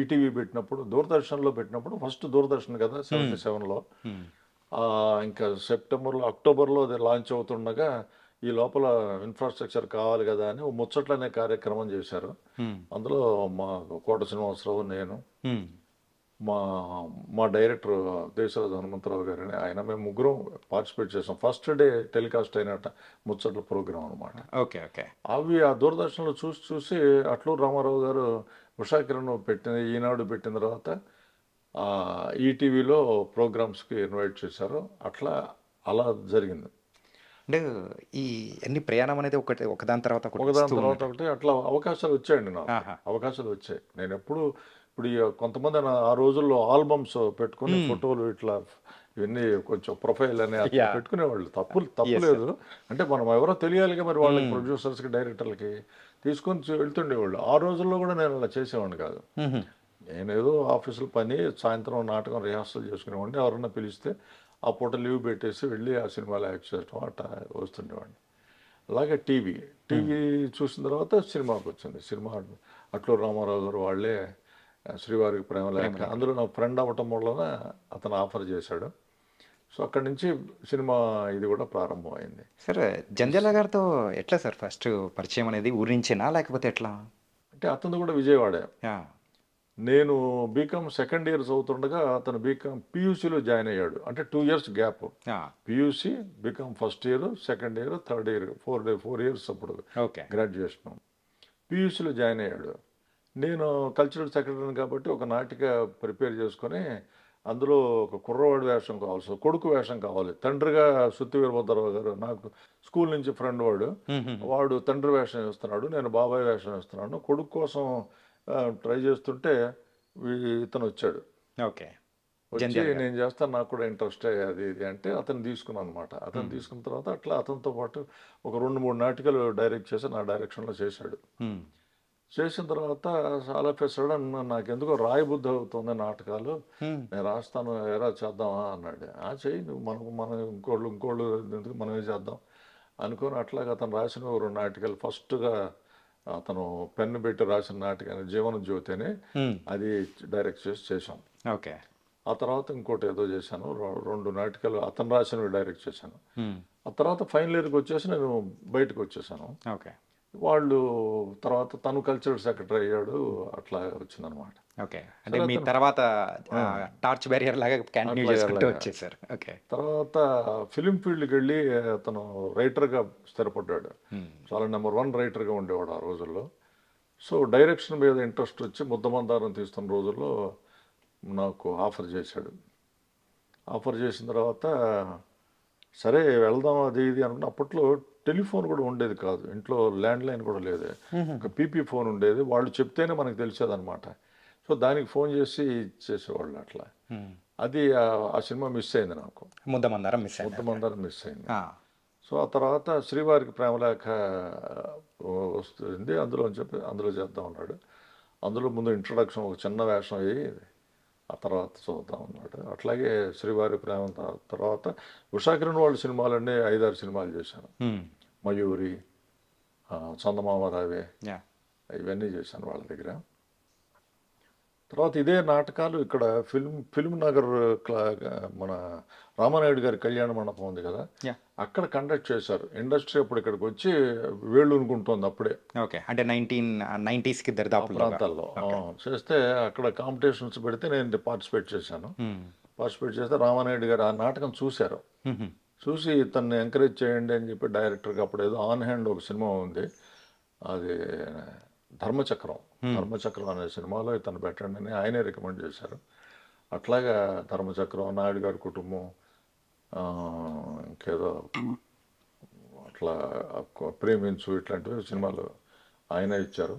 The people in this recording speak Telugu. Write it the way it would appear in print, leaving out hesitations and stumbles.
ఈటీవీ పెట్టినప్పుడు, దూరదర్శన్లో పెట్టినప్పుడు ఫస్ట్ దూరదర్శన్ కదా 77లో. ఇంకా సెప్టెంబర్లో అక్టోబర్లో అది లాంచ్ అవుతుండగా ఈ లోపల ఇన్ఫ్రాస్ట్రక్చర్ కావాలి కదా అని ముచ్చట్లు అనే కార్యక్రమం చేశారు. అందులో మా కోట శ్రీనివాసరావు, నేను, మా మా డైరెక్టర్ దేశరాజు హనుమంతరావు గారని ఆయన, మేము ముగ్గురం పార్టిసిపేట్ చేసాం. ఫస్ట్ డే టెలికాస్ట్ అయినట్ట ముచ్చట్ల ప్రోగ్రాం అనమాట. Okay okay. అవి ఆ దూరదర్శన్లో చూసి చూసి అట్లూరు రామారావు గారు ఉషా కిరణ్ పెట్టిన ఈనాడు పెట్టిన తర్వాత ఈటీవీలో ప్రోగ్రామ్స్కి ఇన్వైట్ చేశారు. అలా జరిగింది. అంటే ఈ అన్ని ప్రయాణం అనేది ఒకదాని తర్వాత ఒకటి అట్లా అవకాశాలు వచ్చాయండి నాకు. అవకాశాలు వచ్చాయి. నేను ఇప్పుడు కొంతమంది ఆ రోజుల్లో ఆల్బమ్స్ పెట్టుకుని ఫోటోలు ఇట్లా ఇవన్నీ కొంచెం ప్రొఫైల్ అని అట్లా పెట్టుకునేవాళ్ళు. తప్పులేదు. అంటే మనం ఎవరో తెలియాలిగా మరి వాళ్ళకి, ప్రొడ్యూసర్స్కి, డైరెక్టర్లకి తీసుకొని వెళ్తుండేవాళ్ళు. ఆ రోజుల్లో కూడా నేను అలా చేసేవాడిని కాదు. నేనేదో ఆఫీసులో పని, సాయంత్రం నాటకం రిహార్సల్ చేసుకునేవాడిని. ఎవరన్నా పిలిస్తే ఆ పూట లీవ్ పెట్టేసి వెళ్ళి ఆ సినిమాలో యాక్ట్ చేయడం అట్లా వస్తుండేవాడిని. అలాగే టీవీ చూసిన తర్వాత సినిమాకి వచ్చింది. సినిమా అట్లూరు రామారావు గారు వాళ్ళే శ్రీవారికి ప్రేమలేఖ, అందులో నా ఫ్రెండ్ అవ్వటం వలన అతను ఆఫర్ చేశాడు. సో అక్కడి నుంచి సినిమా ఇది కూడా ప్రారంభమైంది. సార్ జంధ్యాల గారితో ఎట్లా సార్ ఫస్ట్ పరిచయం అనేది? ఊరించేనా లేకపోతే ఎట్లా? అంటే అతను కూడా విజయవాడే. నేను బీకామ్ సెకండ్ ఇయర్ చదువుతుండగా అతను బీకామ్ పీయూసీలో జాయిన్ అయ్యాడు. అంటే 2 years gap. PUC, BCom first year, second year, third year, 4 years అప్పుడు గ్రాడ్యుయేషన్. పీయూసీలో జాయిన్ అయ్యాడు. నేను కల్చరల్ సెక్రటరీని కాబట్టి ఒక నాటిక ప్రిపేర్ చేసుకొని అందులో ఒక కుర్రవాడి వేషం కావాలి, కొడుకు వేషం కావాలి. తండ్రిగా సుత్తి వీరభద్రరావు గారు నాకు స్కూల్ నుంచి ఫ్రెండ్ వాడు తండ్రి వేషం వేస్తున్నాడు, నేను బాబాయ్ వేషం వేస్తున్నాను. కొడుకు కోసం ట్రై చేస్తుంటే ఇతను వచ్చాడు. వచ్చి నేను చేస్తాను, నాకు కూడా ఇంట్రెస్ట్ అది ఇది అంటే అతను తీసుకున్నాను అనమాట. అతను తీసుకున్న తర్వాత అట్లా అతనితో పాటు ఒక 2-3 నాటికలు డైరెక్ట్ చేసి నా డైరెక్షన్లో చేశాడు. చేసిన తర్వాత చాలా సడన్ నాకెందుకో రాయబుద్ధి అవుతుంది నాటకాలు, నేను రాస్తాను, ఎలా చేద్దామా అన్నాడు. చెయ్యి నువ్వు, మనం ఇంకోళ్ళు ఎందుకు, మనమే చేద్దాం అనుకుని అట్లాగా అతను రాసిన 2 నాటికలు. ఫస్ట్గా అతను పెన్ను పెట్టి రాసిన నాటకాన్ని జీవన జ్యోతి అని అది డైరెక్ట్ చేశాం. ఆ తర్వాత ఇంకోటి ఏదో చేశాను, 2 నాటకాలు అతను రాసినవి డైరెక్ట్ చేశాను. ఆ తర్వాత ఫైనల్ ఇయర్కి వచ్చేసి నేను బయటకు వచ్చేసాను. వాళ్ళు తర్వాత తను కల్చరల్ సెక్రటరీ అయ్యాడు. అట్లా వచ్చిందనమాట. అంటే మీ తర్వాత టార్చ్ బ్యారియర్ లాగా కంటిన్యూ చేసుకుంటూ వచ్చేసారు. తర్వాత ఫిలిం ఫీల్డ్కి వెళ్ళి అతను రైటర్గా స్థిరపడ్డాడు. చాలా నెంబర్ 1 రైటర్గా ఉండేవాడు ఆ రోజుల్లో. సో డైరెక్షన్ మీద ఇంట్రెస్ట్ వచ్చి ముద్దమందారం తీస్తున్న రోజుల్లో నాకు ఆఫర్ చేశాడు. ఆఫర్ చేసిన తర్వాత సరే వెళ్దాం అది ఇది అనుకుంటే అప్పట్లో టెలిఫోన్ కూడా ఉండేది కాదు, ఇంట్లో ల్యాండ్లైన్ కూడా లేదు, ఒక పీపీ ఫోన్ ఉండేది. వాళ్ళు చెప్తేనే మనకు తెలిసేదన్నమాట. సో దానికి ఫోన్ చేసి చేసేవాళ్ళు అట్లా. అది ఆ సినిమా మిస్ అయింది నాకు. ముద్దమందారం మిస్ అయింది. సో ఆ తర్వాత శ్రీవారికి ప్రేమలేఖ వస్తుంది, అందులో చేద్దాం అన్నాడు. అందులో ముందు ఇంట్రొడక్షన్ ఒక చిన్న వేషం అయ్యి ఆ తర్వాత చూద్దాం అన్నాడు. అట్లాగే శ్రీవారి ప్రేమ తర్వాత ఉషా కిరణ్ వాళ్ళ సినిమాలన్నీ 5-6 సినిమాలు చేశాను. మయూరి, చందమామ రావే, ఇవన్నీ చేశాను వాళ్ళ దగ్గర. తర్వాత ఇదే నాటకాలు ఇక్కడ ఫిల్మ్ నగర్ మన రామానాయుడు గారి కళ్యాణ మండపం ఉంది కదా, అక్కడ కండక్ట్ చేశారు. ఇండస్ట్రీ అప్పుడు ఇక్కడికి వచ్చి వేళ్ళునుకుంటుంది అప్పుడే. అంటే 1990s ప్రాంతాల్లో చేస్తే అక్కడ కాంపిటీషన్స్ పెడితే నేను పార్టిసిపేట్ చేశాను. పార్టిసిపేట్ చేస్తే రామానాయుడు గారు ఆ నాటకం చూశారు. చూసి తనని ఎంకరేజ్ చేయండి అని చెప్పి డైరెక్టర్కి అప్పుడు ఏదో ఆన్ హ్యాండ్ ఒక సినిమా ఉంది, అది ధర్మచక్రం అనే సినిమాలో ఇతను పెట్టండి అని ఆయనే రికమెండ్ చేశారు. అట్లాగా ధర్మచక్రం, నాయుడు గారి కుటుంబం, ఇంకేదో అట్లా ప్రేమించు, ఇట్లాంటివి సినిమాలు ఆయన ఇచ్చారు.